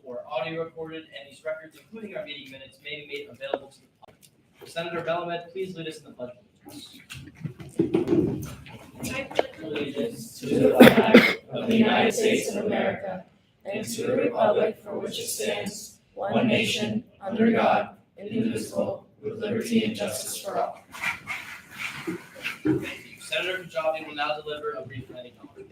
or audio recorded, and these records, including our meeting minutes, may be made available to the public. Senator Belamed, please lead us in the pledge of allegiance. I pledge allegiance to the flag of the United States of America and to the republic for which it stands, one nation, under God, indivisible, with liberty and justice for all. Thank you. Senator Kajabi will now deliver a brief planning comment.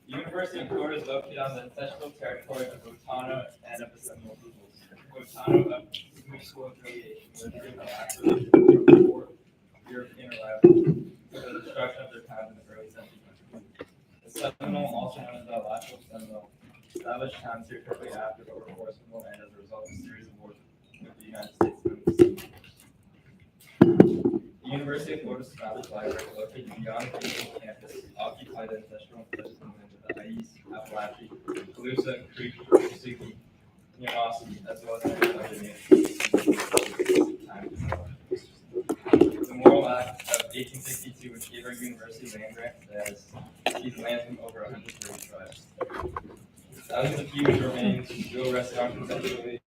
The University of Florida is located on the ancestral territory of Otano and of the Seminole peoples. Otano, a Jewish school affiliation, was given after the European arrival for the destruction of their towns in the early 1700s. The Seminole, also known as the Alaska Seminole, established towns here shortly after, but were forcible and as a result of a series of wars with the United States known as the Seminole Wars. The University of Florida's established library, located beyond the main campus, occupied the ancestral and physical lands of the Ais, Appalachia, Calusa, Creek, Suzuki, Yamasee, as well as other nations. The Morrill Act of 1862, which gave our university land grant, has ceded land from over 130 tribes. Thousands of huge remains still resting on conceptually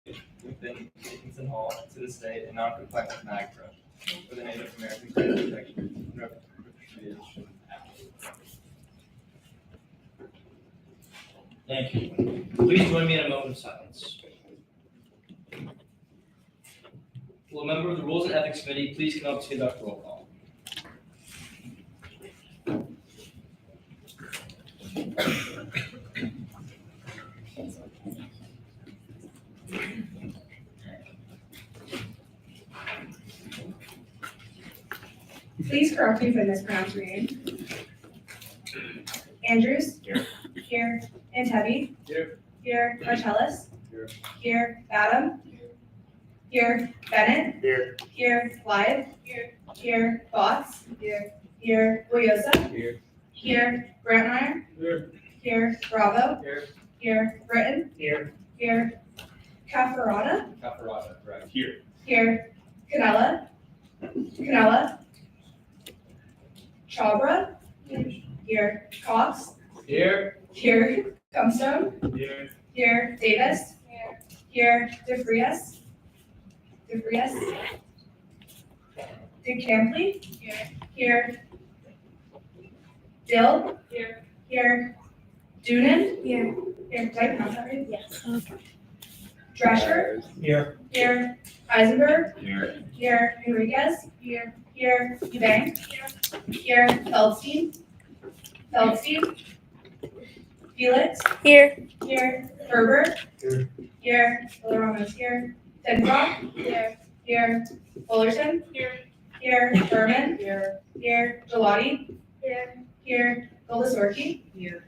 within Dickinson Hall to this day in non-compliance with NAGPRA for the Native American Grant Protection and Repatriation Act. Thank you. Please join me in a moment of silence. Will a member of the Rules and Ethics Committee please come up to conduct roll call? Please correct me if I mispronounce your name. Andrews? Here. Here. Antebi? Here. Here. Martellus? Here. Here. Adam? Here. Bennett? Here. Here. Live? Here. Botts? Here. Boyosa? Here. Here. Brantmeyer? Here. Here. Bravo? Here. Here. Britton? Here. Here. Cafarata? Caparata, correct. Here. Here. Canella? Canella? Chabra? Here. Cox? Here. Here. Comstone? Here. Here. Davis? Here. DeFrias? DeFrias? DeCampley? Here. Dill? Here. Doonan? Here. Did I pronounce that right? Yes. Drescher? Here. Here. Eisenberg? Here. Here. Enriquez? Here. Eubank? Here. Feldstein? Felix? Here. Here. Herbert? Here. Here. Villarama's here. Denbrock? Here. Fullerton? Here. Berman? Here. Gelati? Here. Goldasorki? Here.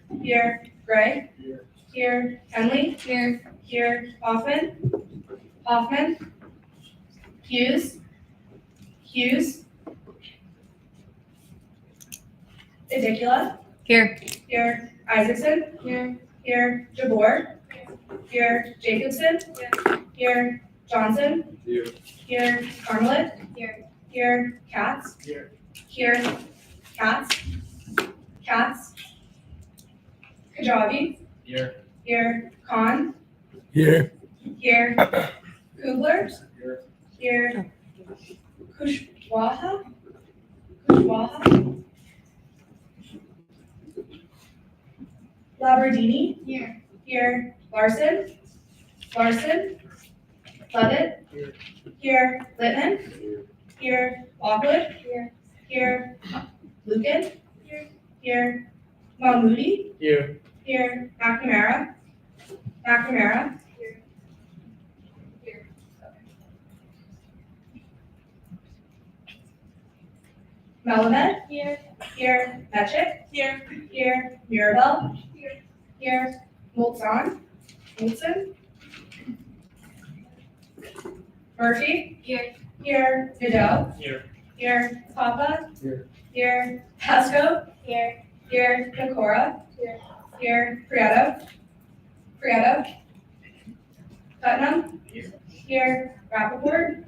Gray? Here. Henley? Here. Hoffman? Hughes? Edicula? Here. Here. Isaacson? Here. Jabor? Here. Jacobson? Here. Johnson? Here. Carmelit? Here. Katz? Here. Katz? Kajabi? Here. Khan? Here. Kugler? Here. Kushwaha? Labradini? Here. Larson? Levitt? Here. Littman? Here. Lockwood? Here. Lucan? Here. Mahmoudi? Here. McNamara? Melamed? Here. Metchik? Here. Mirabel? Here. Molson? Murphy? Here. Nadeau? Here. Papa? Here. Pasco? Here. Nakora? Here. Prieto? Putnam? Here. Rappaport?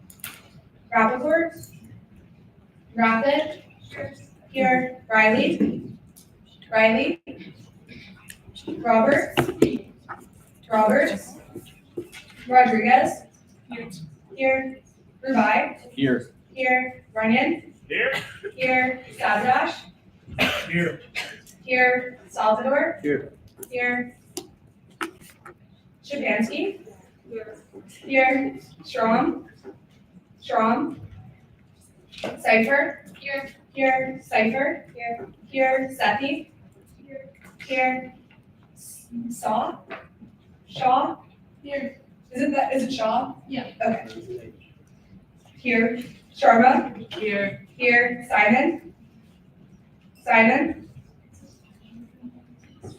Rapid? Here. Riley? Roberts? Roberts. Rodriguez. Here. Revai. Here. Here. Runyon. Here. Here. Savraj. Here. Here. Salvador. Here. Here. Shapansky. Here. Strom. Cipher. Here. Cipher. Here. Sethi. Here. Shaw. Here. Is it Shaw? Yeah. Okay. Here. Sharma. Here. Simon.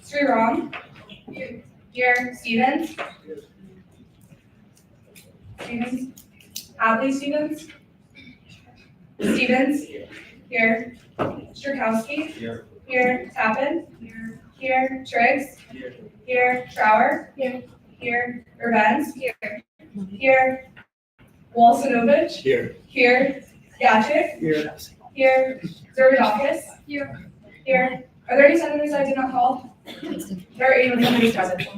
Sriram. Here. Stevens. Adley Stevens. Here. Strakowski. Here. Tappan. Here. Triggs. Here. Trower. Here. Urbanz. Here. Walsinovich. Here. Yachik. Here. Zerudakis. Here. Are there any senators I did not call? There are 81 senators present.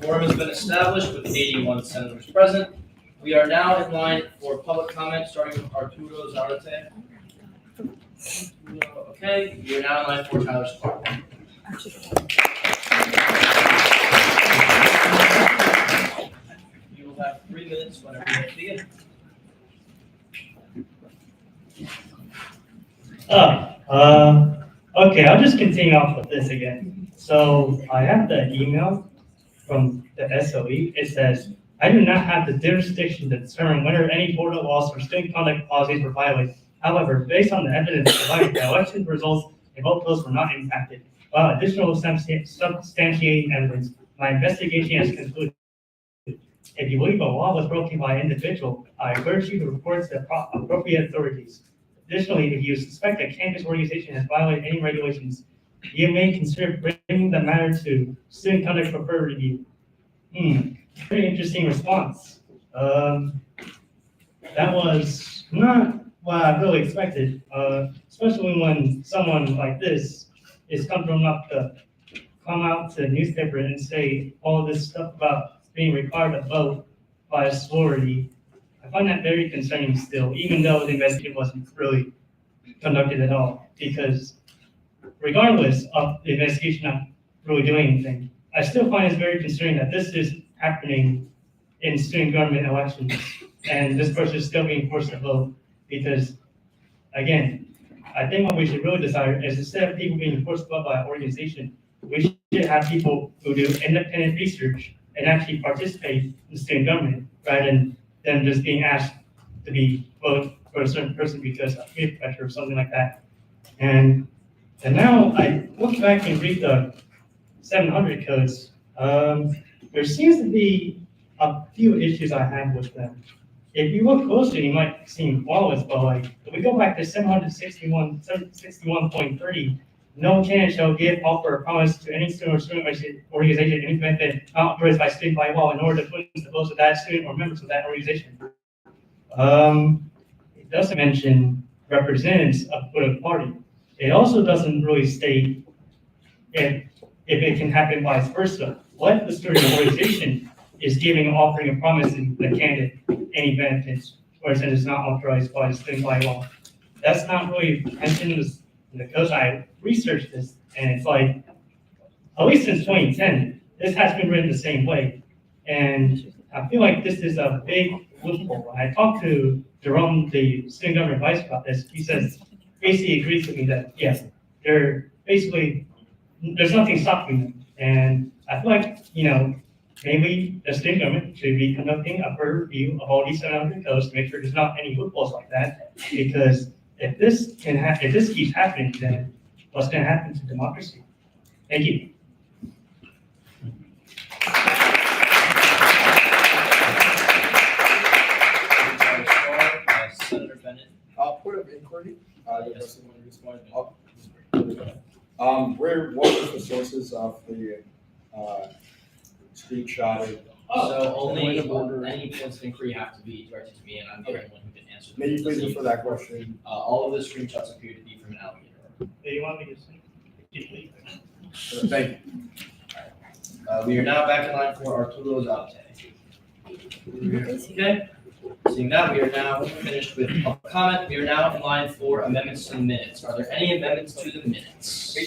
Quorum has been established with 81 senators present. We are now in line for public comment, starting with Arturo Zarate. Okay, we are now in line for Tyler Spark. You will have 3 minutes whenever you begin. Okay, I'll just continue off with this again. So I have the email from the SOE. It says, I do not have the jurisdiction to determine whether any board of laws or student conduct policies were violated. However, based on the evidence provided, the election results in both those were not impacted. While additional substantiating evidence, my investigation has concluded. If you believe a law was broken by an individual, I urge you to report to the appropriate authorities. Additionally, if you suspect a campus organization has violated any regulations, you may consider bringing the matter to student conduct for further review. Very interesting response. That was not what I really expected, especially when someone like this is comfortable enough to come out to the newspaper and say all this stuff about being required to vote by a sorority. I find that very concerning still, even though the investigation wasn't really conducted at all, because regardless of the investigation not really doing anything, I still find it very concerning that this is happening in student government elections, and this person is still being forced to vote, because, again, I think what we should really decide is instead of people being forced to vote by an organization, we should have people who do independent research and actually participate in student government, rather than them just being asked to be voted for a certain person because of peer pressure or something like that. And now I look back and read the 700 codes. There seems to be a few issues I have with them. If you look closely, you might seem flawless, but like if we go back to 761.30, no candidate shall give, offer, or promise to any student or student organization any benefit not authorized by state by law in order to influence the votes of that student or members of that organization. It doesn't mention representatives of a political party. It also doesn't really state if it can happen vice versa. What the student organization is giving, offering, and promising the candidate any benefits, whereas it is not authorized by the student by law. That's not really mentioned in the codes. I researched this, and it's like, at least since 2010, this has been written the same way. And I feel like this is a big loophole. I talked to Jerome, the student government advisor, about this. He says, basically agrees with me that, yes, there's nothing stopping them. And I feel like, maybe the student government should be conducting a further review of all these 700 codes to make sure there's not any loopholes like that. Because if this keeps happening, then what's going to happen to democracy? Thank you. Senator Bennett. Point of inquiry. Yes. What was the sources of the screenshotted? So only Point of order. any points of inquiry have to be directed to me, and I'm the only one who can answer them. Maybe please refer that question. All of the screenshots appear to be from an alligator. Do you want me to say? Thank you. We are now back in line for Arturo Zante. Okay, seeing that, we are now finished with public comment. We are now in line for amendments to the minutes. Are there any amendments to the minutes?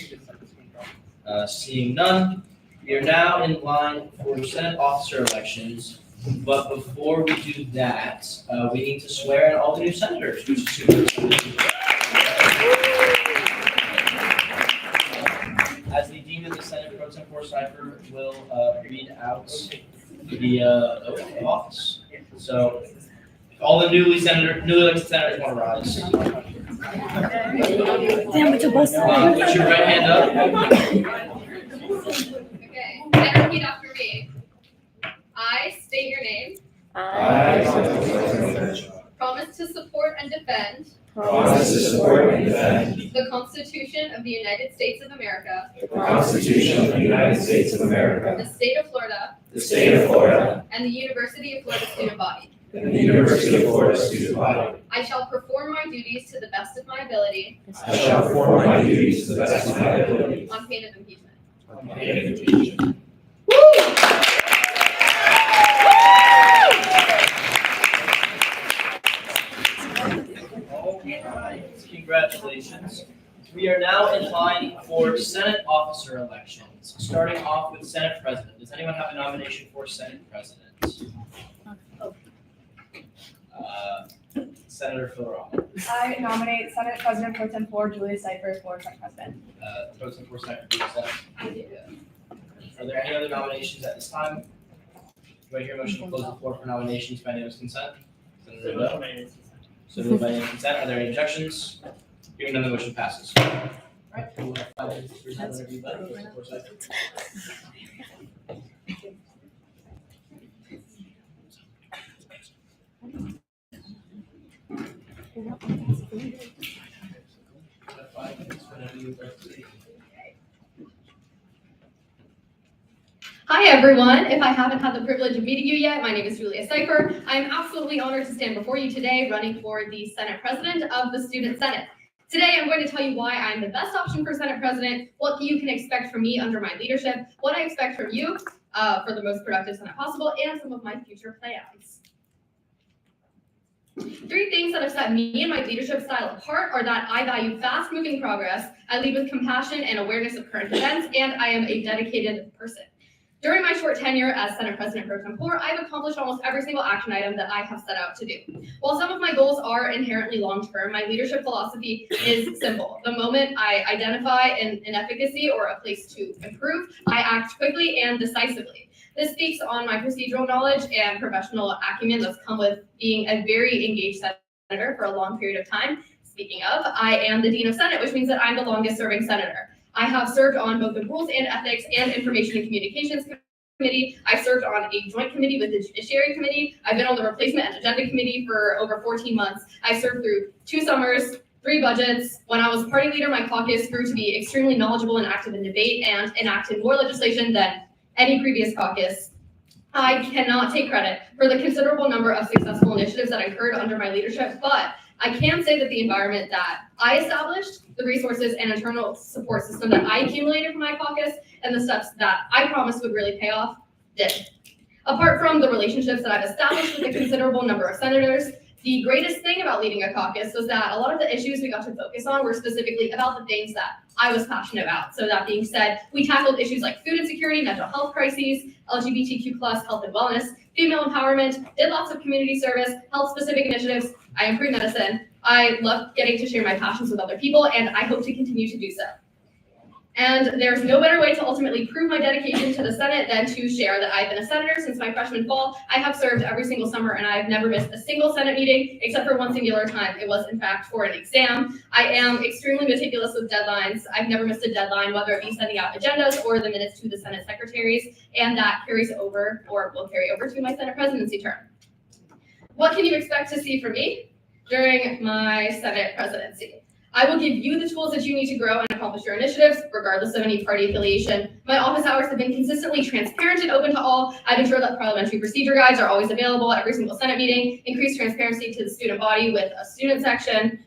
Seeing none, we are now in line for Senate officer elections. But before we do that, we need to swear in all the new senators, which is super exciting. As the Dean of the Senate, Pro Tempore Cipher will read out the oath of office. So, if all the newly elected senators want to rise. Damn, it's a bus. Put your right hand up. Okay, and repeat after me. I state your name, promise to support and defend the Constitution of the United States of America, the state of Florida, and the University of Florida student body. I shall perform my duties to the best of my ability on pain of impeachment. All right, congratulations. We are now in line for Senate officer elections, starting off with Senate President. Does anyone have a nomination for Senate President? Senator Filleron. I nominate Senate President Pro Tempore Julia Cypher for Senate President. Pro Tempore Cipher, do you accept? Are there any other nominations at this time? Do I hear a motion to close the floor for nominations by unanimous consent? Senator Doe? So moved by unanimous consent. Are there any objections? Hearing none, the motion passes. All right, we'll have 5 minutes to present whenever you'd like. Pro Tempore Cipher. Have 5 minutes whenever you'd like to speak. Hi, everyone. If I haven't had the privilege of meeting you yet, my name is Julia Cypher. I am absolutely honored to stand before you today running for the Senate President of the Student Senate. Today, I'm going to tell you why I'm the best option for Senate President, what you can expect from me under my leadership, what I expect from you for the most productive Senate possible, and some of my future plans. 3 things that have set me and my leadership style apart are that I value fast-moving progress, I lead with compassion and awareness of current events, and I am a dedicated person. During my short tenure as Senate President Pro Tempore, I've accomplished almost every single action item that I have set out to do. While some of my goals are inherently long-term, my leadership philosophy is simple. The moment I identify an inefficacy or a place to improve, I act quickly and decisively. This speaks on my procedural knowledge and professional acumen that's come with being a very engaged senator for a long period of time. Speaking of, I am the Dean of Senate, which means that I'm the longest serving senator. I have served on both the Rules and Ethics and Information and Communications Committee. I served on a joint committee with the Judiciary Committee. I've been on the Replacement and Agenda Committee for over 14 months. I served through 2 summers, 3 budgets. When I was party leader, my caucus grew to be extremely knowledgeable and active in debate and enacted more legislation than any previous caucus. I cannot take credit for the considerable number of successful initiatives that occurred under my leadership, but I can say that the environment that I established, the resources and internal support system that I accumulated from my caucus, and the steps that I promised would really pay off, did. Apart from the relationships that I've established with a considerable number of senators, the greatest thing about leading a caucus was that a lot of the issues we got to focus on were specifically about the things that I was passionate about. So that being said, we tackled issues like food insecurity, mental health crises, LGBTQ+ health and wellness, female empowerment, did lots of community service, health-specific initiatives. I am pre-medicine. I love getting to share my passions with other people, and I hope to continue to do so. And there's no better way to ultimately prove my dedication to the Senate than to share that I've been a senator since my freshman fall. I have served every single summer, and I've never missed a single Senate meeting except for one singular time. It was, in fact, for an exam. I am extremely meticulous with deadlines. I've never missed a deadline, whether it be sending out agendas or the minutes to the Senate secretaries, and that carries over, or will carry over to my Senate presidency term. What can you expect to see from me during my Senate presidency? I will give you the tools that you need to grow and accomplish your initiatives, regardless of any party affiliation. My office hours have been consistently transparent and open to all. I've ensured that parliamentary procedure guides are always available at every single Senate meeting, increased transparency to the student body with a student section,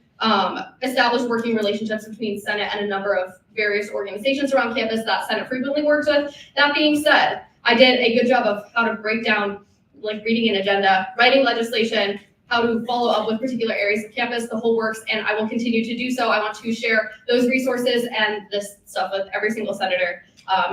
established working relationships between Senate and a number of various organizations around campus that Senate frequently works with. That being said, I did a good job of how to break down, like reading an agenda, writing legislation, how to follow up with particular areas of campus, the whole works, and I will continue to do so. I want to share those resources and this stuff with every single senator.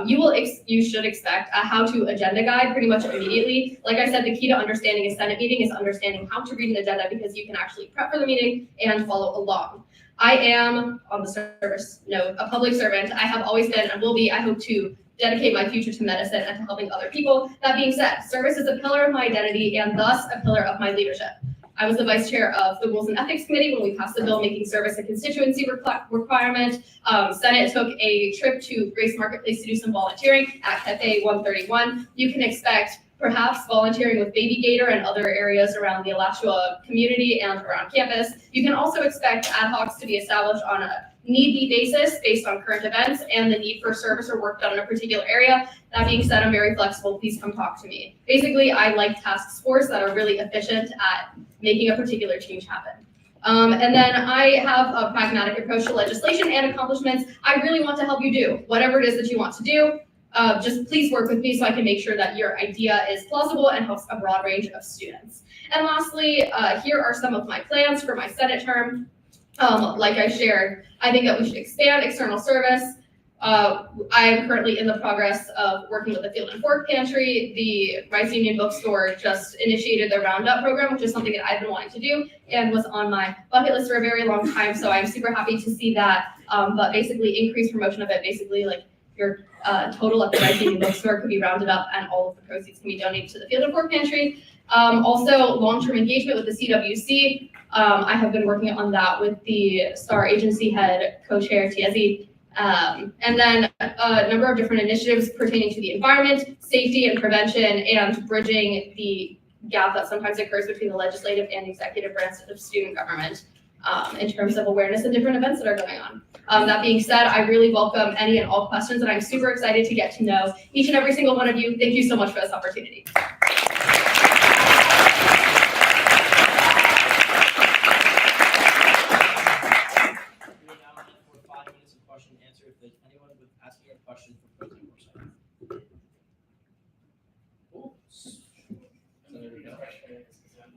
You should expect a how-to agenda guide pretty much immediately. Like I said, the key to understanding a Senate meeting is understanding how to read an agenda because you can actually prep for the meeting and follow along. I am, on the service note, a public servant. I have always been and will be. I hope to dedicate my future to medicine and to helping other people. That being said, service is a pillar of my identity and thus a pillar of my leadership. I was the vice chair of the Rules and Ethics Committee when we passed the bill making service a constituency requirement. Senate took a trip to Grace Marketplace to do some volunteering at Cafe 131. You can expect perhaps volunteering with Baby Gator and other areas around the Alachua community and around campus. You can also expect ad hocs to be established on a need-be basis based on current events and the need for service or work done in a particular area. That being said, I'm very flexible. Please come talk to me. Basically, I like task force that are really efficient at making a particular change happen. And then I have a pragmatic approach to legislation and accomplishments. I really want to help you do whatever it is that you want to do. Just please work with me so I can make sure that your idea is plausible and helps a broad range of students. And lastly, here are some of my plans for my Senate term. Like I shared, I think that we should expand external service. I am currently in the progress of working with the Field and Fork Pantry. The Rice Union Bookstore just initiated their Roundup program, which is something that I've been wanting to do and was on my bucket list for a very long time. So I'm super happy to see that. But basically increased promotion of it, basically like your total at the Rice Union Bookstore could be rounded up and all of the proceeds can be donated to the Field and Fork Pantry. Also long-term engagement with the CWC. I have been working on that with the STAR agency head, co-chair Tiezi. And then a number of different initiatives pertaining to the environment, safety and prevention, and bridging the gap that sometimes occurs between the legislative and executive branch of student government in terms of awareness of different events that are going on. That being said, I really welcome any and all questions, and I'm super excited to get to know each and every single one of you. Thank you so much for this opportunity.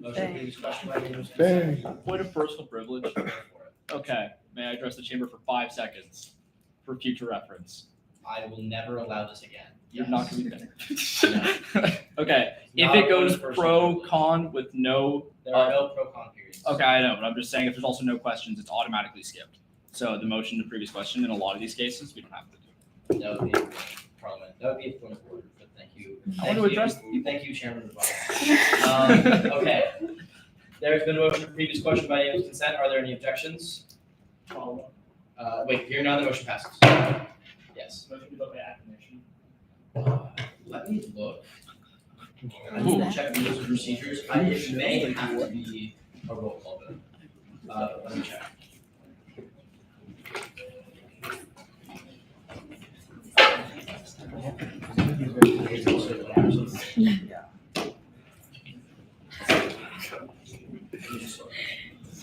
Motion, please, question by name. Point of personal privilege. Okay, may I address the chamber for 5 seconds for future reference? I will never allow this again. You're Yes. not gonna be there. Okay, if Not it a goes point of personal pro, privilege. con with no, There are no pro-con periods. okay, I know, but I'm just saying if there's also no questions, it's automatically skipped. So the motion to previous question in a lot of these cases, we don't have to do. That would be Parliament. That would be a point of order, but thank you. I want to address. Thank you, Chairman Okay. There's been a motion for previous question by unanimous consent. Are there any objections? Wait, hearing none, the motion passes. Yes. Motion to vote by acclamation. Let me look. I need to check the rules and procedures. It may have to be a roll call vote. Let me check.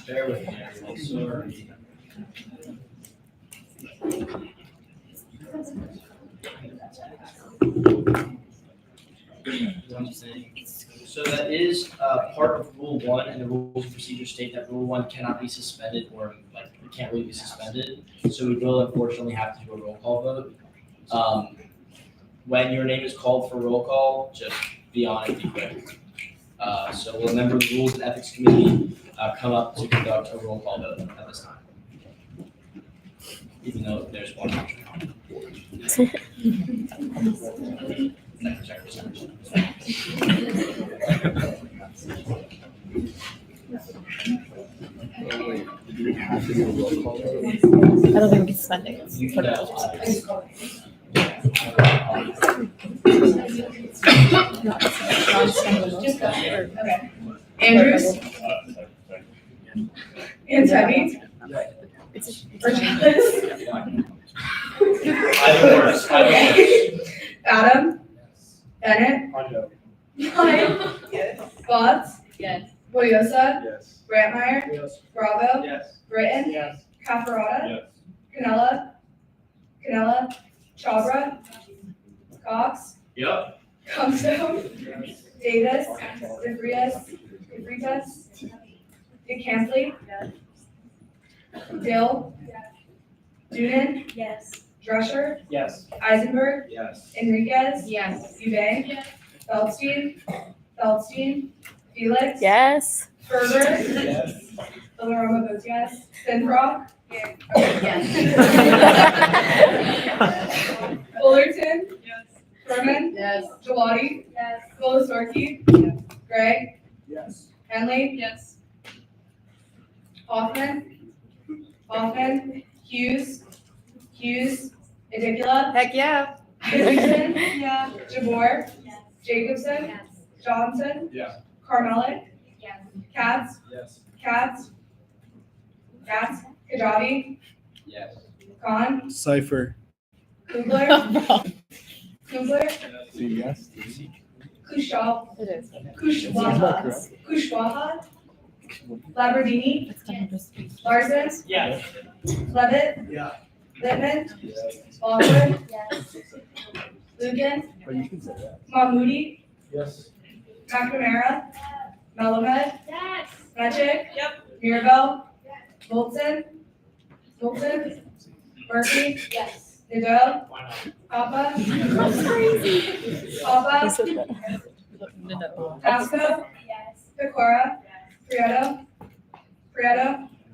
Bear with me, everyone, sorry. So that is part of Rule 1, and the rules and procedures state that Rule 1 cannot be suspended or like it can't really be suspended. So we will unfortunately have to do a roll call vote. When your name is called for roll call, just be on it, be quick. So will a member of the Rules and Ethics Committee come up to conduct a roll call vote at this time? Even though there's one option. I don't think we can suspend it. You can, Okay. Andrews? Antebi? Virgilus? Either works, either works. Adam? Bennett? Klein? Watts? Yes. Boyosa? Yes. Brantmeyer? Yes. Bravo? Yes. Britton? Yes. Cafarata? Yes. Canella? Chabra? Cox? Yep. Comstone, Davis, DeVritas, DeCampley, Dill, Doonan, Yes. Drescher, Yes. Eisenberg, Yes. Enriquez, Yes. Eubank, Feldstein, Felix, Yes. Ferber, Yes. Villaroma votes yes. Finfrock, Yes. Fullerton, Furman, Yes. Gelati, Golasarkey, Gregg, Yes. Henley, Yes. Hoffman, Hughes, Adicula, Heck yeah. Isaacson, Jabor, Jacobson, Johnson, Yeah. Carmelic, Yes. Katz, Yes. Kajabi, Yes. Khan, Cipher. Kugler, Yes. Kushwaha, Labradini, Larson, Yes. Levitt, Yeah. Littman, Yes. Baldwin, Lugan, But you can say that. Mahmoody, Yes. McNamara, Melamed, Yes. Mechick, Mirabel, Volson, Murphy, Yes. Nadeau, Why not? Papa, Pasco, Pecora, Prieto,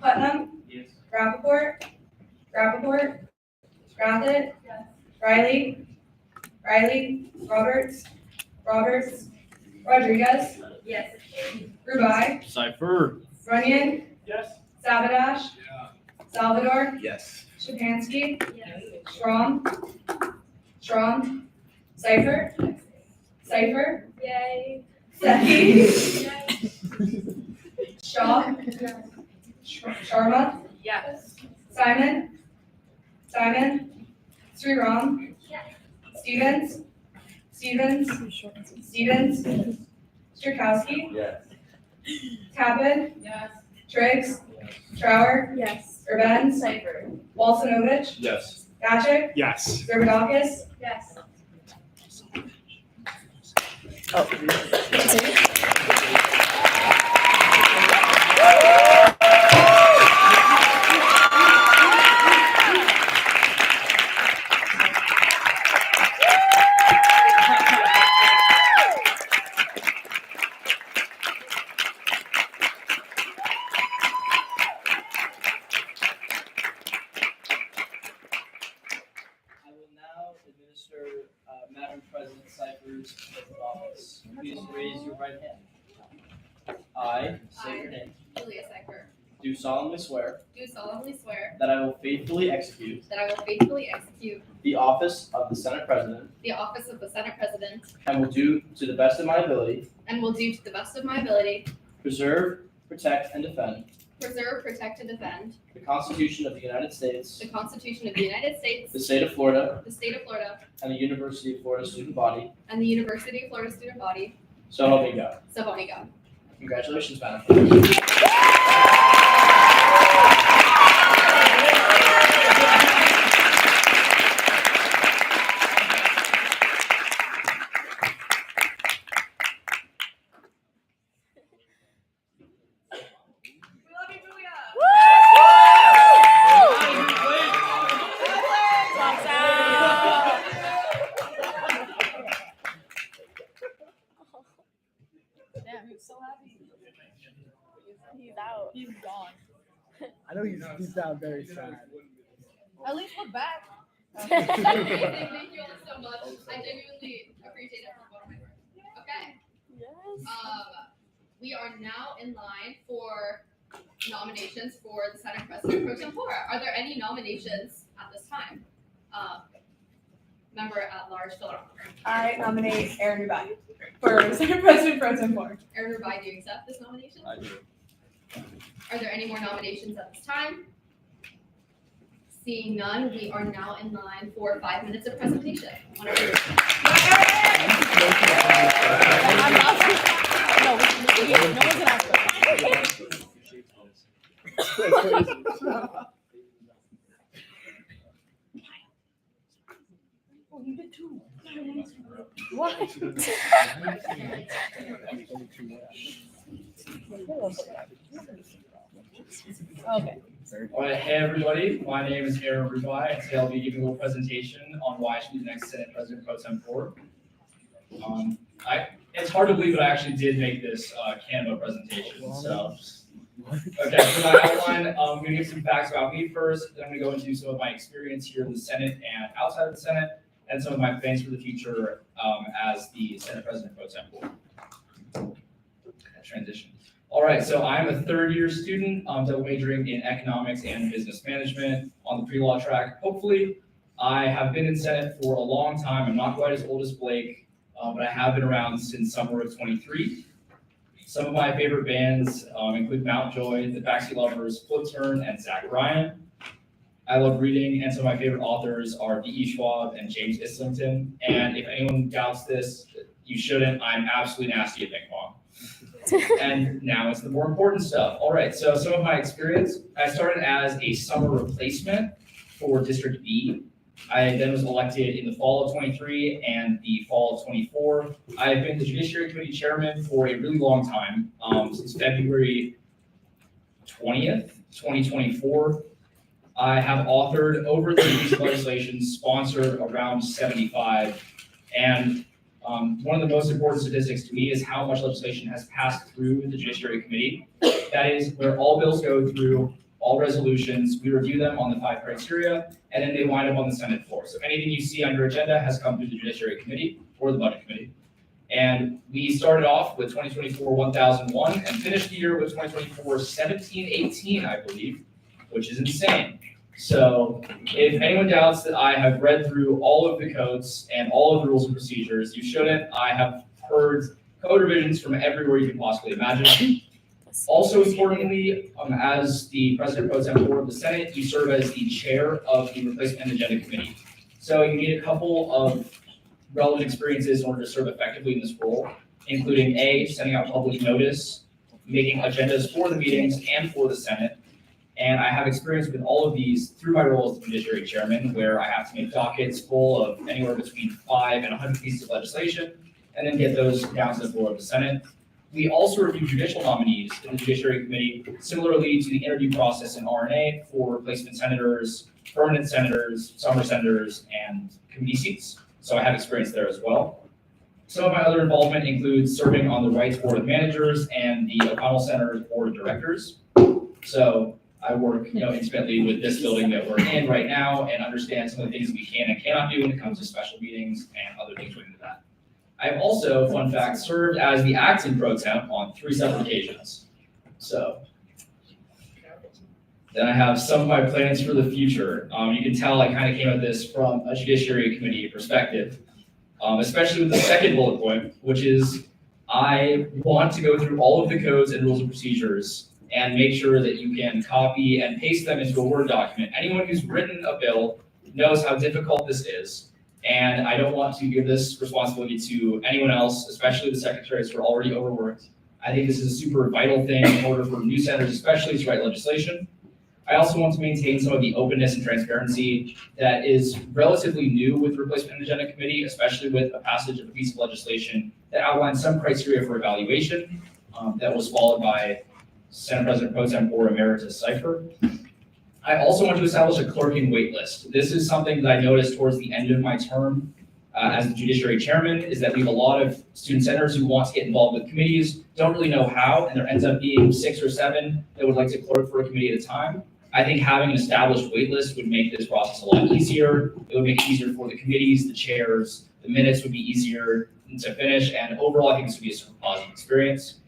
Putnam, Yes. Rappaport, Rathett, Riley, Roberts, Rodriguez, Yes. Rubai, Cipher. Runyon, Yes. Sabodash, Salvador, Yes. Shapansky, Yes. Strom, Cipher, Yay. Seki, Shaw, Sharma, Yes. Simon, Sriram, Stevens, Strukowski, Yes. Tappan, Yes. Triggs, Trower, Yes. Urban, Cipher. Walsinovich, Yes. Gatchick, Yes. Zervadakis, Yes. I will now administer Madam President Cypher's oath of office. Please raise your right hand. I, say your name, Julia Cipher. do solemnly swear Do solemnly swear that I will faithfully execute that I will faithfully execute the office of the Senate President the office of the Senate President and will do to the best of my ability and will do to the best of my ability preserve, protect, and defend preserve, protect, and defend the Constitution of the United States, the Constitution of the United States, the state of Florida, the state of Florida, and the University of Florida student body. and the University of Florida student body. So help me God. So help me God. Congratulations, Madam. Damn, he was so happy. He's out. He's gone. I know he's deep down very sad. At least we're back. Thank you all so much. I genuinely appreciate it from bottom of my heart. Okay. Yes. We are now in line for nominations for the Senate President Pro Tempore. Are there any nominations at this time? Member at large, Phil Rocker. I nominate Aaron Rubai for Senate President Pro Tempore. Aaron Rubai, do you accept this nomination? I do. Are there any more nominations at this time? Seeing none, we are now in line for 5 minutes of presentation. Whenever you're No, no one's gonna ask us. Oh, you did too. What? Okay. All right, hey everybody, my name is Aaron Rubai, and today I'll be giving a little presentation on why I should be the next Senate President Pro Tempore. It's hard to believe, but I actually did make this Canva presentation, so. Okay, for my outline, I'm gonna give some facts about me first, then I'm gonna go into some of my experience here in the Senate and outside of the Senate, and some of my plans for the future as the Senate President Pro Tempore. Transition. All right, so I'm a third-year student, double majoring in economics and business management on the pre-law track. Hopefully, I have been in Senate for a long time. I'm not quite as old as Blake, but I have been around since summer of 23. Some of my favorite bands include Mountjoy, The Backseat Lovers, Flip Turn, and Zach Bryan. I love reading, and some of my favorite authors are D.E. Schwab and James Islington. And if anyone doubts this, you shouldn't. I'm absolutely nasty at ping pong. And now it's the more important stuff. All right, so some of my experience, I started as a summer replacement for District B. I then was elected in the fall of 23 and the fall of 24. I've been the Judiciary Committee Chairman for a really long time, since February 20th, 2024. I have authored over 30 pieces of legislation, sponsored around 75, and one of the most important statistics to me is how much legislation has passed through the Judiciary Committee. That is where all bills go through, all resolutions, we review them on the 5 criteria, and then they wind up on the Senate floor. So anything you see on your agenda has come through the Judiciary Committee or the Budget Committee. And we started off with 2024 1001 and finished the year with 2024 1718, I believe, which is insane. So if anyone doubts that I have read through all of the codes and all of the rules and procedures, you shouldn't. I have heard code revisions from everywhere you can possibly imagine. Also importantly, as the President Pro Tempore of the Senate, you serve as the chair of the Replacement and Agenda Committee. So you need a couple of relevant experiences in order to serve effectively in this role, including A, sending out public notice, making agendas for the meetings and for the Senate. And I have experience with all of these through my role as the Judiciary Chairman, where I have to make dockets full of anywhere between 5 and 100 pieces of legislation, and then get those down to the floor of the Senate. We also review judicial nominees in the Judiciary Committee, similarly to the interview process in RNA for replacement senators, permanent senators, summer senators, and committee seats. So I have experience there as well. Some of my other involvement includes serving on the Rights Board of Managers and the O'Connell Center's Board of Directors. So I work, intimately with this building that we're in right now and understand some of the things that we can and cannot do when it comes to special meetings and other things related to that. I've also, fun fact, served as the acting pro temp on 3 separate occasions. So then I have some of my plans for the future. You can tell I kind of came at this from a Judiciary Committee perspective, especially with the second bullet point, which is I want to go through all of the codes and rules and procedures and make sure that you can copy and paste them into a Word document. Anyone who's written a bill knows how difficult this is. And I don't want to give this responsibility to anyone else, especially the secretaries who are already overworked. I think this is a super vital thing in order for new senators, especially, to write legislation. I also want to maintain some of the openness and transparency that is relatively new with the Replacement and Agenda Committee, especially with a passage of a piece of legislation that outlines some criteria for evaluation that was followed by Senate President Pro Tempore Emeritus Cipher. I also want to establish a clerking wait list. This is something that I noticed towards the end of my term as the Judiciary Chairman, is that we have a lot of student senators who want to get involved with committees, don't really know how, and there ends up being 6 or 7 that would like to clerk for a committee at a time. I think having an established wait list would make this process a lot easier. It would make it easier for the committees, the chairs, the minutes would be easier to finish, and overall I think this would be a super positive experience.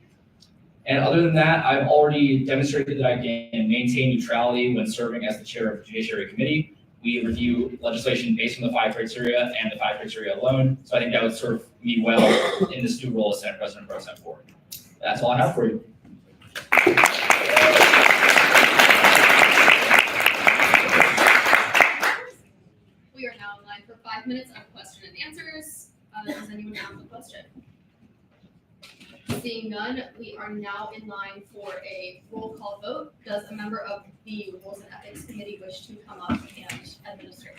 And other than that, I've already demonstrated that I can maintain neutrality when serving as the chair of the Judiciary Committee. We review legislation based on the 5 criteria and the 5 criteria alone. So I think that would serve me well in this new role as Senate President Pro Tempore. That's all I have for you. We are now in line for 5 minutes of question and answers. Does anyone have a question? Seeing none, we are now in line for a roll call vote. Does a member of the Rules and Ethics Committee wish to come up and administer?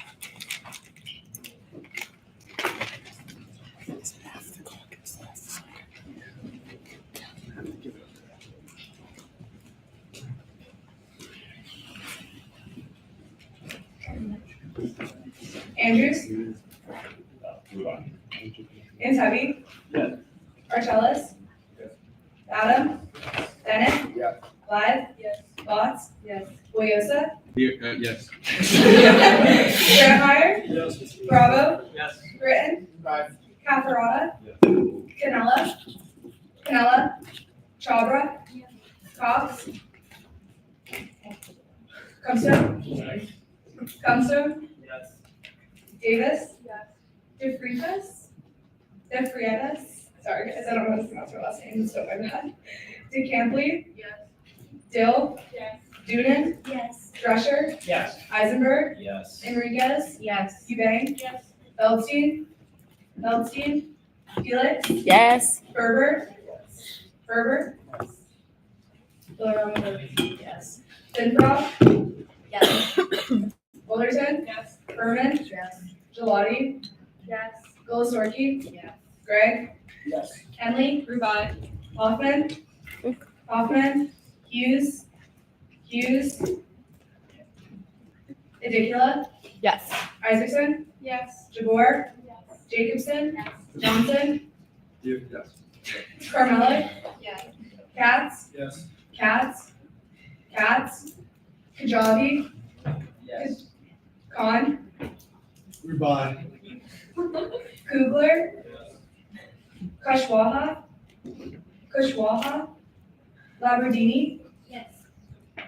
Andrews. Antebi. Yes. Archellus. Adam. Bennett. Yes. Blythe. Yes. Watts. Yes. Boyosa. Yes. Graham. Yes. Bravo. Yes. Britton. Aye. Cafarata. Canella. Chabra. Cox. Comstone. Comstone. Yes. Davis. Yes. DeFrietas. Sorry guys, I don't know how to pronounce her last name, so my bad. DeCampley. Yes. Dill. Yes. Doonan. Yes. Drescher. Yes. Eisenberg. Yes. Enriquez. Yes. Eubank. Yes. Feldstein. Felix. Yes. Ferber. Yes. Finfrost. Yes. Fullerton. Yes. Furman. Yes. Gelati. Yes. Golisorki. Yes. Gregg. Yes. Henley. Rhubarb. Hoffman. Hughes. Edicula. Yes. Isaacson. Yes. Jabor. Yes. Jacobson. Yes. Johnson. Yes. Carmella. Yes. Katz. Yes. Kajabi. Yes. Khan. Goodbye. Kugler. Kushwaha. Labradini. Yes.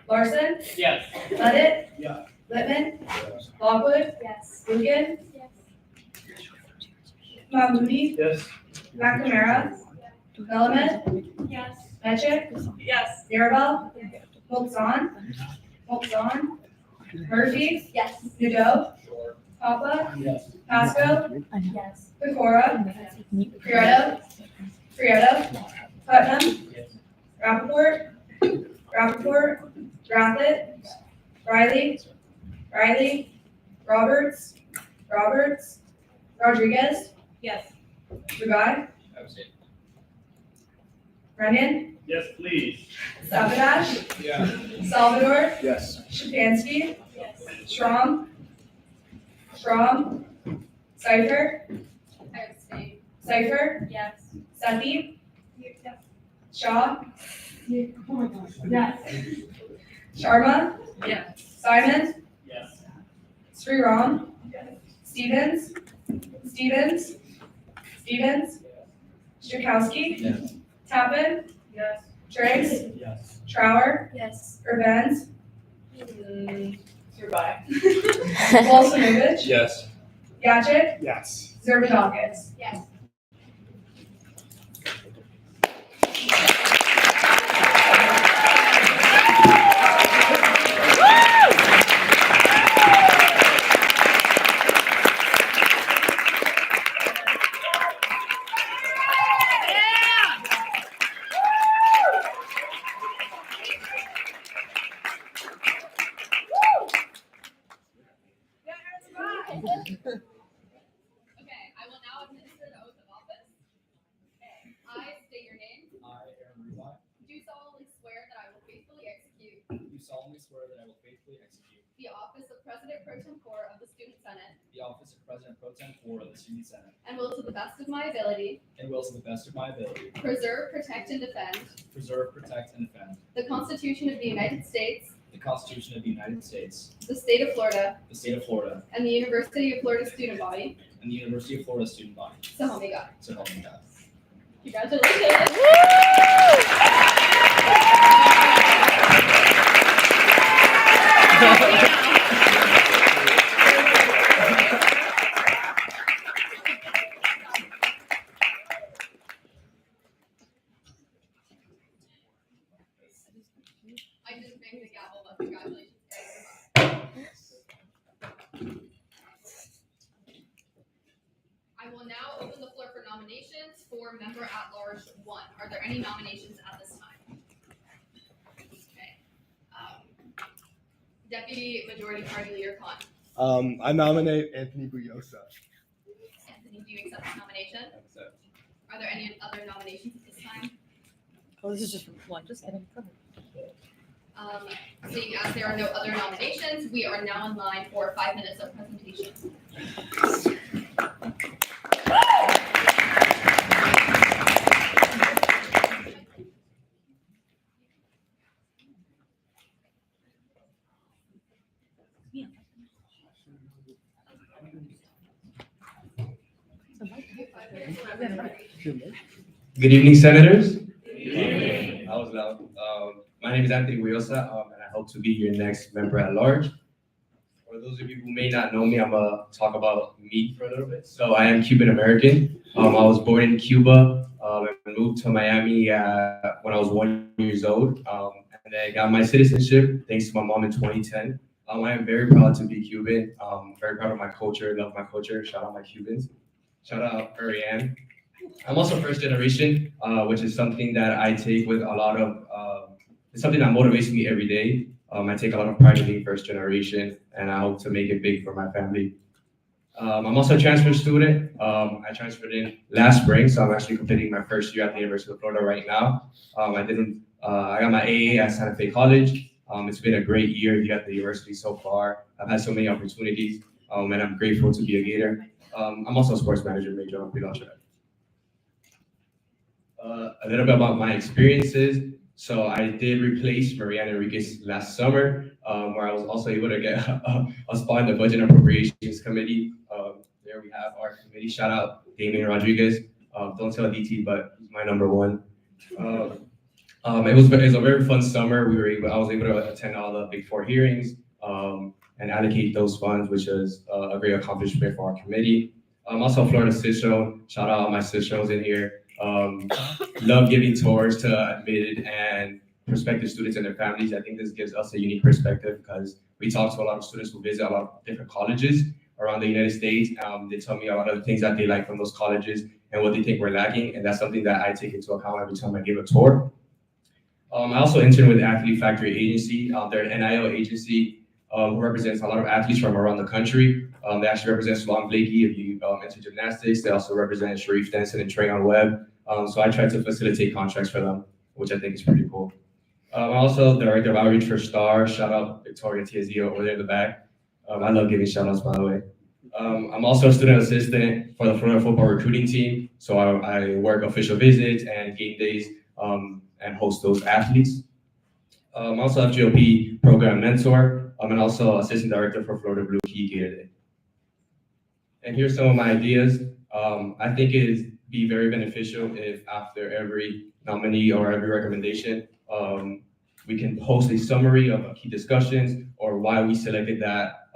Larson. Yes. Levitt. Yeah. Littman. Lockwood. Yes. Lucan. Yes. Mahmoody. Yes. McNamara. Melamed. Yes. Mechick. Yes. Mirabel. Molzon. Murphy. Yes. Nadeau. Papa. Yes. Pasco. Yes. Pecora. Prieto. Putnam. Rappaport. Rathlet. Riley. Roberts. Rodriguez. Yes. Rugai. Abstain. Runyon. Yes, please. Sabadash. Yeah. Salvador. Yes. Shapansky. Yes. Schramm. Cipher. I abstain. Cipher. Yes. Sethi. Yes. Shaw. Yes. Sharma. Yes. Simon. Yes. Sriram. Stevens. Strakowski. Yes. Tappan. Yes. Triggs. Yes. Trower. Yes. Urbans. Rhubarb. Walsinovich. Yes. Yachik. Yes. Zervadakis. Yes. Okay, I will now administer the oath of office. Okay, I state your name. I, Aaron Rubin, Do solemnly swear that I will faithfully execute do solemnly swear that I will faithfully execute the office of President Pro Tempore of the Student Senate the office of President Pro Tempore of the Student Senate and will to the best of my ability and will to the best of my ability preserve, protect, and defend preserve, protect, and defend the Constitution of the United States, the Constitution of the United States, the state of Florida, the state of Florida, and the University of Florida student body. and the University of Florida student body. So help me God. So help me God. Congratulations. I didn't bang the gavel, but congratulations. I will now open the floor for nominations for member at large 1. Are there any nominations at this time? Okay. Deputy Majority Party Leader Khan. I nominate Anthony Buyosa. Anthony, do you accept this nomination? Are there any other nominations at this time? Oh, this is just one. Just kidding. Go Seeing as there are no other nominations, we are now in line for 5 minutes of presentation. Good evening, Senators. I was loud. My name is Anthony Huyosa, and I hope to be your next member at large. For those of you who may not know me, I'm gonna talk about me for a little bit. So I am Cuban American. I was born in Cuba and moved to Miami when I was 1 year old, and then I got my citizenship thanks to my mom in 2010. I am very proud to be Cuban. Very proud of my culture. Love my culture. Shout out my Cubans. Shout out Ariane. I'm also first generation, which is something that I take with a lot of, it's something that motivates me every day. I take a lot of pride in being first generation, and I hope to make it big for my family. I'm also a transfer student. I transferred in last spring, so I'm actually completing my first year at the University of Florida right now. I got my AA at Santa Fe College. It's been a great year here at the university so far. I've had so many opportunities, and I'm grateful to be a Gator. I'm also a sports manager major on pre-launch. A little bit about my experiences. So I did replace Mariana Enriquez last summer, where I was also able to get a spot in the Budget and Appropriations Committee. There we have our committee. Shout out Damian Rodriguez. Don't tell DT, but he's my number one. It was a very fun summer. I was able to attend all the Big Four hearings and allocate those funds, which is a great accomplishment for our committee. I'm also a Florida Cistron. Shout out all my Cistrons in here. Love giving tours to admitted and prospective students and their families. I think this gives us a unique perspective because we talk to a lot of students who visit a lot of different colleges around the United States. They tell me a lot of the things that they like from those colleges and what they think we're lacking, and that's something that I take into account every time I give a tour. I also intern with Athlete Factory Agency. They're an NIL agency who represents a lot of athletes from around the country. They actually represent Sloan Blakey if you enter gymnastics. They also represent Sharif Denson and Trayon Webb. So I try to facilitate contracts for them, which I think is pretty cool. I'm also Director of Outreach for STAR. Shout out Victoria Tiazio over there in the back. I love giving shout outs, by the way. I'm also a student assistant for the Florida football recruiting team. So I work official visits and game days and host those athletes. I'm also a GOP program mentor. I'm also assistant director for Florida Blue Key Gator Day. And here's some of my ideas. I think it'd be very beneficial if after every nominee or every recommendation, we can post a summary of key discussions or why we selected that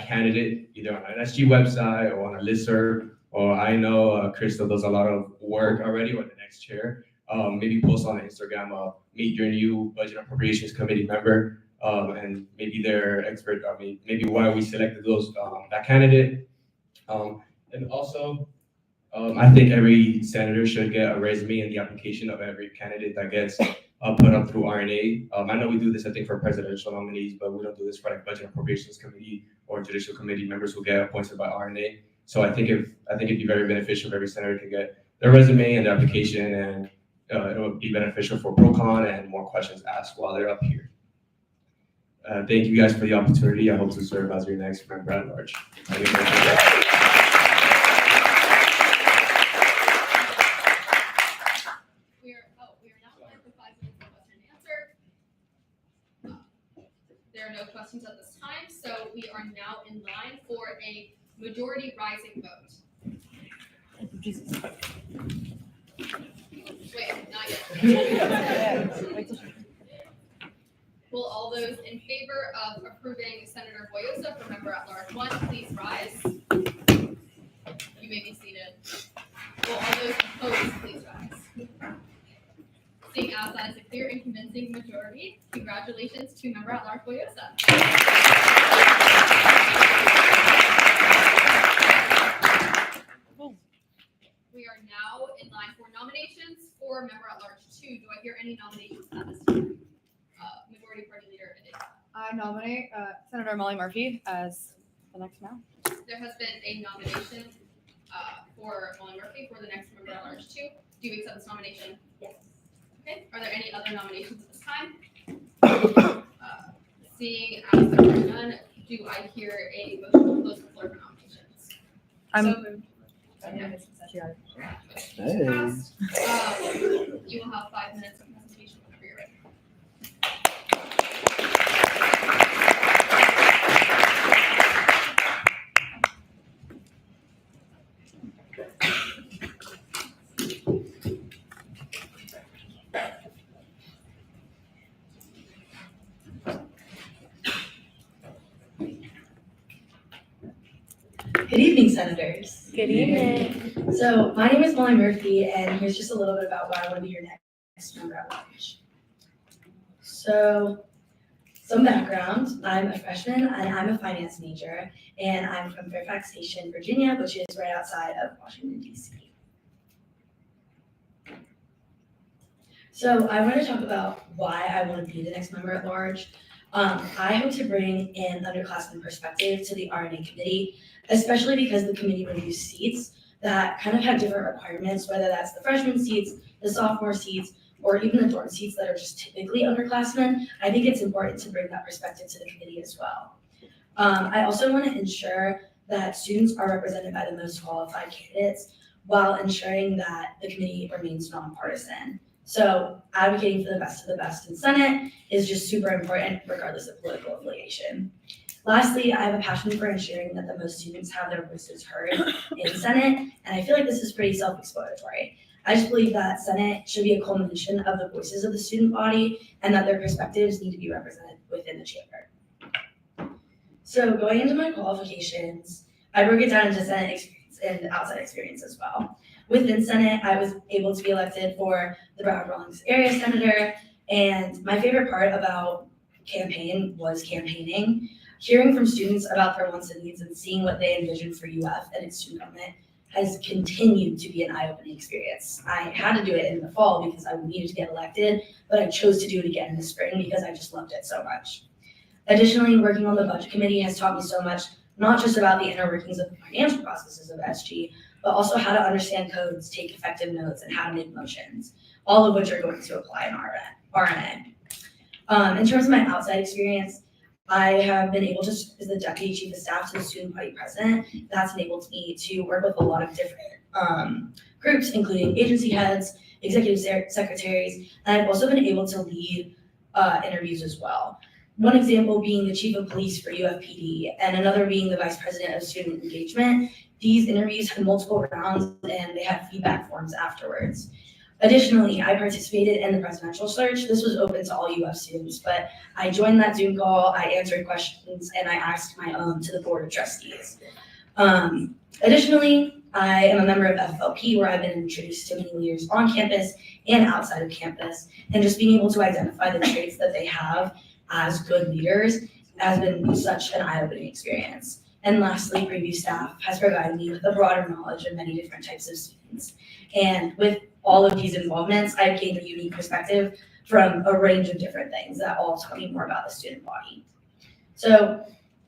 candidate, either on an SG website or on a listserv, or I know Crystal does a lot of work already with the next chair. Maybe post on Instagram, meet your new Budget Appropriations Committee member, and maybe their expert, maybe why we selected that candidate. And also, I think every senator should get a resume and the application of every candidate that gets put up through RNA. I know we do this, I think, for presidential nominees, but we don't do this for like Budget Appropriations Committee or Judicial Committee members who get appointed by RNA. So I think it'd be very beneficial if every senator can get their resume and their application, and it would be beneficial for pro-con and more questions asked while they're up here. Thank you guys for the opportunity. I hope to serve as your next member at large. We are now live for 5 minutes of question and answer. There are no questions at this time, so we are now in line for a majority rising vote. Wait, not yet. Will all those in favor of approving Senator Huyosa for member at large 1, please rise? You may be seated. Will all those opposed, please rise? Seeing as that is a clear and convincing majority, congratulations to member at large Huyosa. We are now in line for nominations for member at large 2. Do I hear any nominations at this time? Majority Party Leader Aditi. I nominate Senator Molly Murphy as the next member. There has been a nomination for Molly Murphy for the next member at large 2. Do you accept this nomination? Yes. Okay. Are there any other nominations at this time? Seeing as there are none, do I hear a motion to close the floor for nominations? Passed. You will have 5 minutes of presentation whenever you're ready. Good evening, Senators. Good evening. So my name is Molly Murphy, and here's just a little bit about why I want to be your next member at large. So some background, I'm a freshman and I'm a finance major, and I'm from Fairfax Station, Virginia, which is right outside of Washington, D.C. So I want to talk about why I want to be the next member at large. I hope to bring an underclassmen perspective to the RNA committee, especially because the committee reviews seats that kind of have different requirements, whether that's the freshman seats, the sophomore seats, or even the dorm seats that are just typically underclassmen. I think it's important to bring that perspective to the committee as well. I also want to ensure that students are represented by the most qualified candidates while ensuring that the committee remains nonpartisan. So advocating for the best of the best in Senate is just super important regardless of political affiliation. Lastly, I have a passion for ensuring that the most students have their voices heard in Senate, and I feel like this is pretty self-explanatory. I just believe that Senate should be a culmination of the voices of the student body and that their perspectives need to be represented within the chamber. So going into my qualifications, I broke it down into Senate experience and outside experience as well. Within Senate, I was able to be elected for the Broward Rawlings area senator, and my favorite part about campaign was campaigning. Hearing from students about their wants and needs and seeing what they envision for UF and its student government has continued to be an eye-opening experience. I had to do it in the fall because I needed to get elected, but I chose to do it again in the spring because I just loved it so much. Additionally, working on the budget committee has taught me so much, not just about the inner workings of the financial processes of SG, but also how to understand codes, take effective notes, and how to make motions, all of which are going to apply in RNA. In terms of my outside experience, I have been able to, as the deputy chief of staff to the student body president, that's enabled me to work with a lot of different groups, including agency heads, executive secretaries, and I've also been able to lead interviews as well. One example being the chief of police for UFPD, and another being the vice president of student engagement. These interviews had multiple rounds and they had feedback forms afterwards. Additionally, I participated in the presidential search. This was open to all UF students, but I joined that Zoom call, I answered questions, and I asked my own to the board of trustees. Additionally, I am a member of FLP, where I've been introduced to many leaders on campus and outside of campus, and just being able to identify the traits that they have as good leaders has been such an eye-opening experience. And lastly, preview staff has provided me with a broader knowledge of many different types of students. And with all of these involvements, I've gained a unique perspective from a range of different things that all tell me more about the student body. So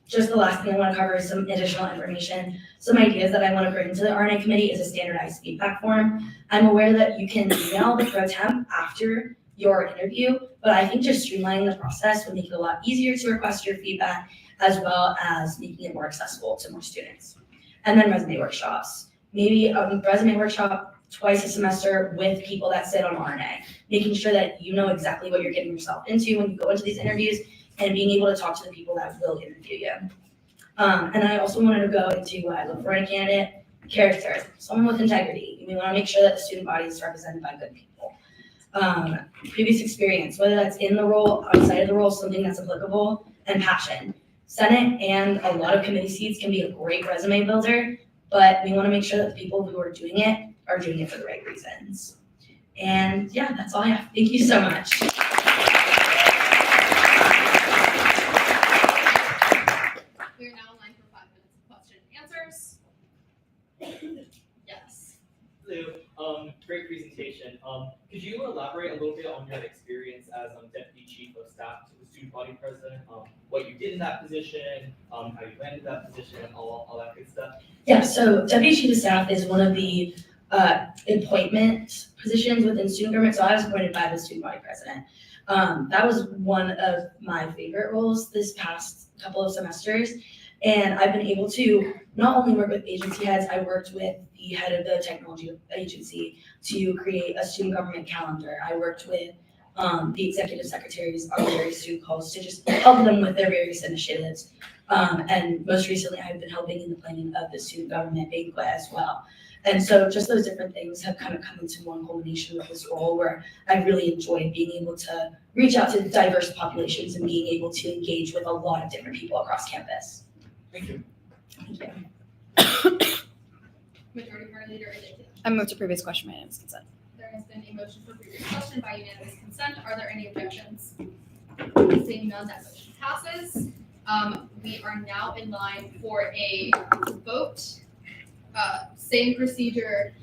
just the last thing I want to cover is some additional information. Some ideas that I want to bring to the RNA committee is a standardized feedback form. I'm aware that you can email the pro temp after your interview, but I think just streamlining the process would make it a lot easier to request your feedback, as well as making it more accessible to more students. And then resume workshops. Maybe a resume workshop twice a semester with people that sit on RNA, making sure that you know exactly what you're getting yourself into when you go into these interviews and being able to talk to the people that will interview you. And I also wanted to go into what I look for in a candidate: character, someone with integrity. We want to make sure that the student body is represented by good people. Previous experience, whether that's in the role, outside of the role, something that's applicable, and passion. Senate and a lot of committee seats can be a great resume builder, but we want to make sure that the people who are doing it for the right reasons. And yeah, that's all I have. Thank you so much. We are now in line for 5 minutes of question and answers. Yes. Hello, great presentation. Could you elaborate a little bit on your experience as Deputy Chief of Staff to the Student Body President? What you did in that position, how you landed that position, all that good stuff? Yeah, so Deputy Chief of Staff is one of the appointment positions within student government, so I was appointed by the Student Body President. That was one of my favorite roles this past couple of semesters. And I've been able to not only work with agency heads, I worked with the head of the technology agency to create a student government calendar. I worked with the executive secretaries on various student calls to just help them with their various initiatives. And most recently, I've been helping in the planning of the student government banquet as well. And so just those different things have kind of come into one culmination with this role where I really enjoyed being able to reach out to diverse populations and being able to engage with a lot of different people across campus. Thank you. Thank you. Majority Party Leader Adekina. I move to previous question by unanimous consent. There has been a motion for previous question by unanimous consent. Are there any objections? Seeing none, that motion passes. We are now in line for a vote. Same procedure.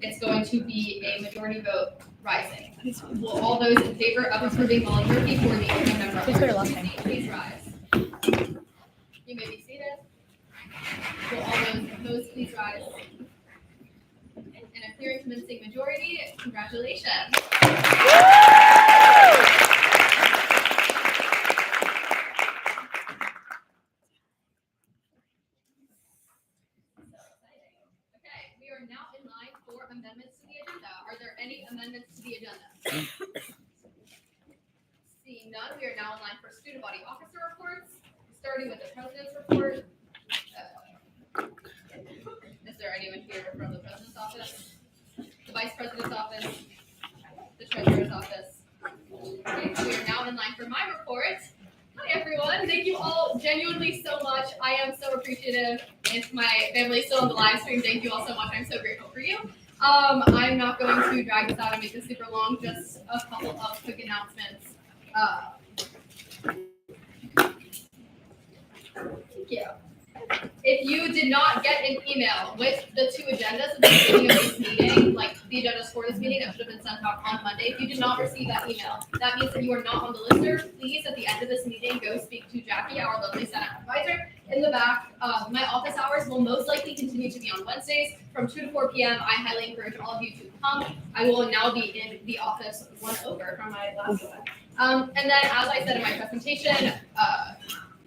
It's going to be a majority vote rising. Will all those in favor of approving Molly Murphy for the open member? Please put your last name. Please rise. You may be seated. Will all those opposed please rise? And a clear and convincing majority. Congratulations. Okay, we are now in line for amendments to the agenda. Are there any amendments to the agenda? Seeing none, we are now in line for student body officer reports, starting with the president's report. Is there anyone here from the president's office? The vice president's office? The treasurer's office? Okay, we are now in line for my report. Hi everyone, thank you all genuinely so much. I am so appreciative. If my family is still on the live stream, thank you all so much. I'm so grateful for you. I'm not going to drag this out and make this super long, just a couple of quick announcements. Thank you. If you did not get an email with the two agendas at the beginning of this meeting, like the agendas for this meeting that should have been sent out on Monday, if you did not receive that email, that means that you are not on the lister. Please, at the end of this meeting, go speak to Jackie, our lovely Senate advisor. In the back, my office hours will most likely continue to be on Wednesdays from 2 to 4 p.m. I highly encourage all of you to come. I will now be in the office one over from my last one. And then, as I said in my presentation,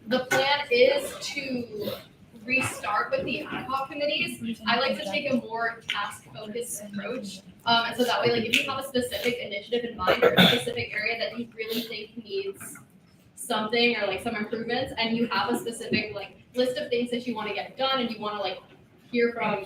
the plan is to restart with the ad hoc committees. I like to take a more task-focused approach. And so that way, like if you have a specific initiative in mind or a specific area that you really think needs something or like some improvements, and you have a specific like list of things that you want to get done and you want to like hear from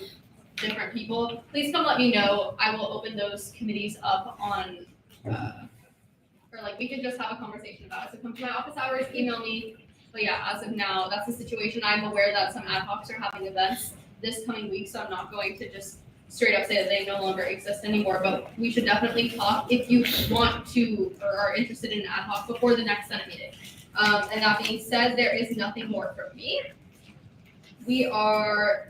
different people, please come let me know. I will open those committees up on or like we can just have a conversation about it. So come to my office hours, email me. But yeah, as of now, that's the situation. I'm aware that some ad hocs are having events this coming week, so I'm not going to just straight up say that they no longer exist anymore. But we should definitely talk if you want to or are interested in an ad hoc before the next Senate meeting. And that being said, there is nothing more from me. We are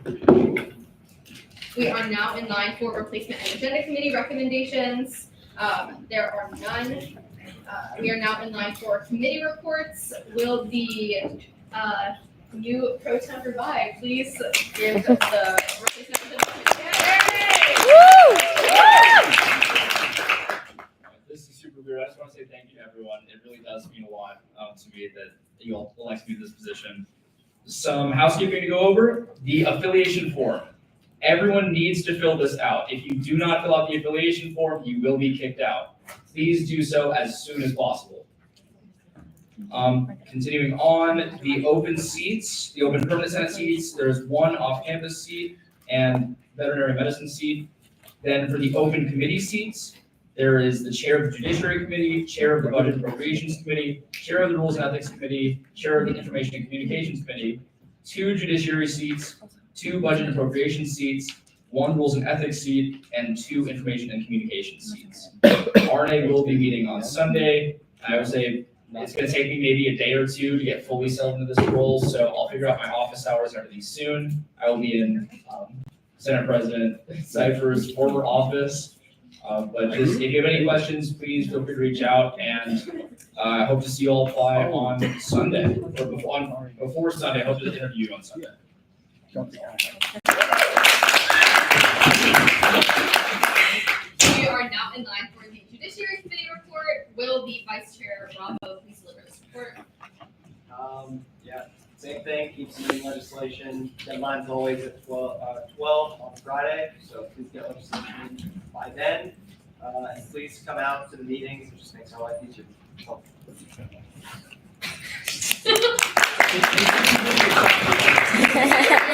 now in line for replacement and agenda committee recommendations. There are none. We are now in line for committee reports. Will the new pro tem revive please give the replacement to the This is super weird. I just want to say thank you to everyone. It really does mean a lot to me that you all elect me to this position. Some housekeeping to go over. The affiliation form. Everyone needs to fill this out. If you do not fill out the affiliation form, you will be kicked out. Please do so as soon as possible. Continuing on, the open seats, the open permanent Senate seats, there's one off-campus seat and veterinary medicine seat. Then for the open committee seats, there is the chair of the Judiciary Committee, chair of the Budget and Appropriations Committee, chair of the Rules and Ethics Committee, chair of the Information and Communications Committee, 2 judiciary seats, 2 budget and appropriations seats, 1 rules and ethics seat, and 2 information and communications seats. RNA will be meeting on Sunday. I would say it's going to take me maybe a day or 2 to get fully settled into this role, so I'll figure out my office hours and everything soon. I will be in Senate President Cypher's former office. But just, if you have any questions, please feel free to reach out, and I hope to see you all apply on Sunday, or before Sunday. I hope to interview you on Sunday. We are now in line for the Judiciary Committee report. Will will the Vice Chair Bravo please deliver this report? Yeah, same thing, keep submitting legislation, deadline's always at 12 on Friday, so please get legislation by then. And please come out to the meetings, it just makes our life easier. So, We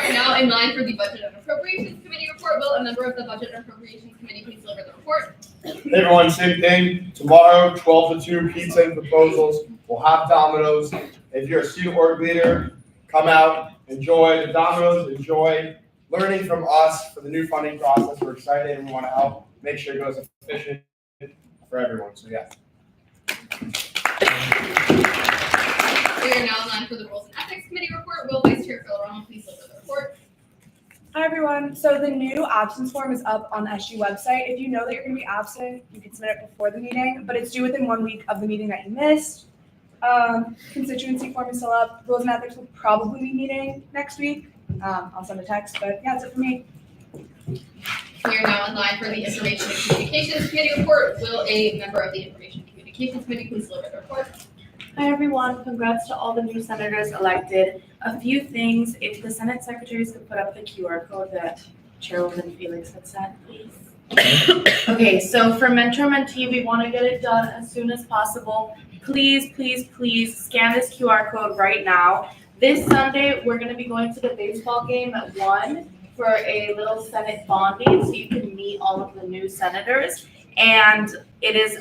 are now in line for the Budget and Appropriations Committee report. Will a member of the Budget and Appropriations Committee please deliver the report? Hey everyone, same thing. Tomorrow, 12 to 2, pizza and proposals. We'll have Domino's. If you're a student org leader, come out, enjoy the Domino's, enjoy learning from us for the new funding process. We're excited and we want to help make sure it goes efficient for everyone. So yeah. We are now in line for the Rules and Ethics Committee report. Will Vice Chair Phil Romo please deliver the report? Hi, everyone. So the new absence form is up on the SU website. If you know that you're going to be absent, you can submit it before the meeting, but it's due within 1 week of the meeting that you missed. Constituency form is still up. Rules and Ethics will probably be meeting next week. I'll send a text, but yeah, that's it for me. We are now in line for the Information and Communications Committee report. Will a member of the Information and Communications Committee please deliver the report? Hi, everyone. Congrats to all the new senators elected. A few things, if the Senate secretaries could put up the QR code that Chairwoman Felix had sent, please. Okay, so for mentor-mentee, we want to get it done as soon as possible. Please, please, please scan this QR code right now. This Sunday, we're going to be going to the baseball game at 1 for a little Senate bonding, so you can meet all of the new senators. And it is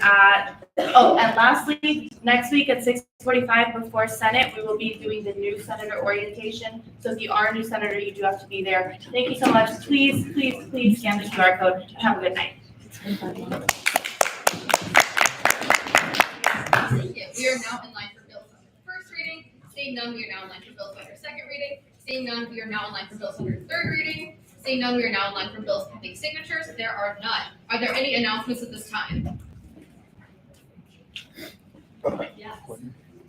and lastly, next week at 6:45 before Senate, we will be doing the new senator orientation. So if you are a new senator, you do have to be there. Thank you so much. Please, please, please scan the QR code and have a good night. Thank you. We are now in line for bills under the first reading. Seeing none, we are now in line for bills under second reading. Seeing none, we are now in line for bills under third reading. Seeing none, we are now in line for bills pending signatures. There are none. Are there any announcements at this time? Hi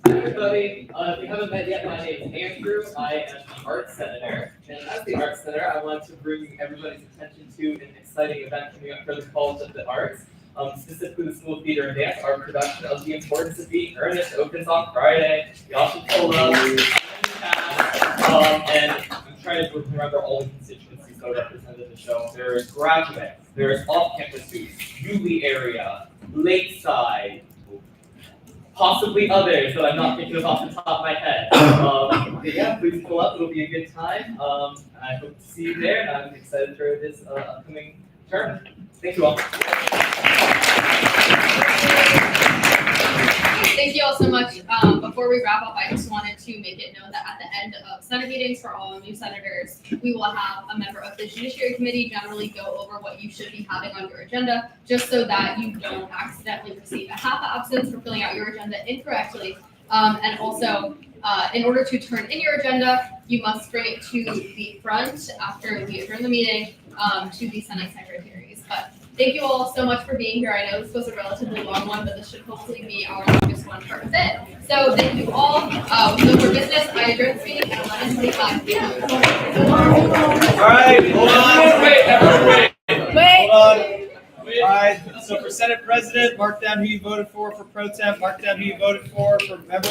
everybody, if you haven't met yet, my name is Andrew. I am the Arts Senator, and as the Arts Senator, I want to bring everybody's attention to an exciting event coming up for the College of the Arts, specifically the School of Theater and Dance. Our production of The Importance of Being Earnest opens on Friday. You all should pull up. And I'm trying to remember all the constituencies that are represented in the show. There's Graduate, there's off-campus students, Yulee area, Lakeside, possibly others that I'm not thinking of off the top of my head. But yeah, please pull up. It'll be a good time. I hope to see you there, and I'm excited for this upcoming term. Thank you all. Thank you all so much. Before we wrap up, I just wanted to make it known that at the end of Senate meetings for all new senators, we will have a member of the Judiciary Committee generally go over what you should be having on your agenda, just so that you don't accidentally receive a half absence for filling out your agenda incorrectly. And also, in order to turn in your agenda, you must bring it to the front after we adjourn the meeting to the Senate secretaries. But thank you all so much for being here. I know this was a relatively long one, but this should hopefully be our longest one for a bit. So thank you all. With no more business, I adjourn this meeting at 11:25. All right, hold on. Wait. Hold on. All right, so for Senate President, mark down who you voted for pro temp, mark down who you voted for member